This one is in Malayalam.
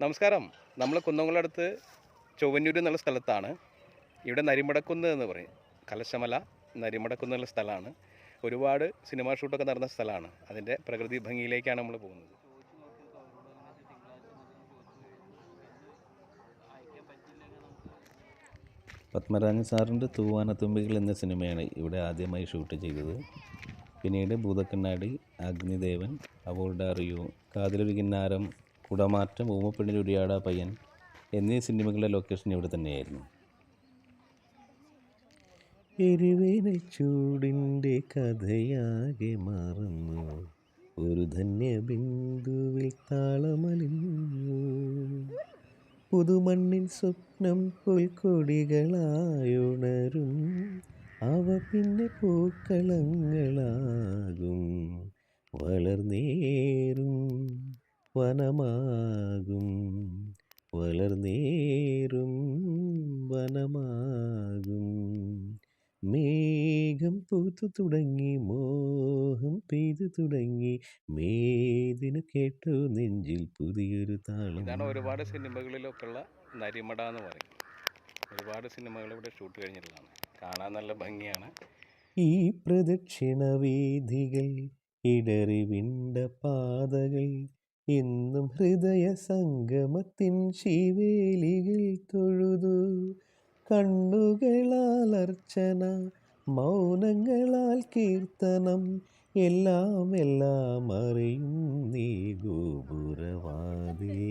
നമസ്കാരം. നമ്മൾ കുന്നംകുളത്ത് ചൊവ്വന്നൂർ എന്നുള്ള സ്ഥലത്താണ്. ഇവിടെ നരിമടക്കുന്ന് എന്ന് പറയും. കലശമല നരിമടക്കുന്ന് എന്നുള്ള സ്ഥലമാണ്. ഒരുപാട് സിനിമാ ഷൂട്ടൊക്കെ നടന്ന സ്ഥലമാണ്. അതിൻ്റെ പ്രകൃതി ഭംഗിയിലേക്കാണ് നമ്മൾ പോകുന്നത്. പത്മരാജൻ സാറിൻ്റെ തൂവാനത്തുമ്പികൾ എന്ന സിനിമയാണ് ഇവിടെ ആദ്യമായി ഷൂട്ട് ചെയ്തത്. പിന്നീട് ഭൂതക്കണ്ണാടി, അഗ്നിദേവൻ, അവളുടെ അറിയൂ, കാതിലൊരു കിന്നാരം, കുടമാറ്റം, ഊമപ്പെണ്ണിൽ ഉരിയാടാ പയ്യൻ എന്നീ സിനിമകളുടെ ലൊക്കേഷൻ ഇവിടെ തന്നെയായിരുന്നു. എരിവേനൽ ചൂടിൻ്റെ കഥയാകെ മറന്നു, ഒരു ധന്യബിന്ദുവിൽ താളമലിഞ്ഞു, പുതുമണ്ണിൻ സ്വപ്നം പുൽക്കൊടികളായുണരും, അവ പിന്നെ പൂക്കളങ്ങളാകും, വളർന്നേറും വനമാകും, വളർന്നേറും വനമാകും. മേഘം പൂത്തു തുടങ്ങി, മോഹം പെയ്തു തുടങ്ങി, മേദിനു കേട്ടു നെഞ്ചിൽ പുതിയൊരു താളം. ഇതാണ് ഒരുപാട് സിനിമകളിലൊക്കെ ഉള്ള നരിമട എന്ന് പറയും. ഒരുപാട് സിനിമകൾ ഇവിടെ ഷൂട്ട് കഴിഞ്ഞിട്ടുള്ളതാണ്. കാണാൻ നല്ല ഭംഗിയാണ്. ഈ പ്രദക്ഷിണ വീഥികൾ, ഇടറി വിണ്ട പാതകൾ, എന്നും ഹൃദയ സംഗമത്തിൻ ശിവേലികൾ തൊഴുതു, കണ്ണുകളാൽ അർച്ചന, മൗനങ്ങളാൽ കീർത്തനം, എല്ലാം എല്ലാം അറിയും നീ ഗോപുരവാതിൽ.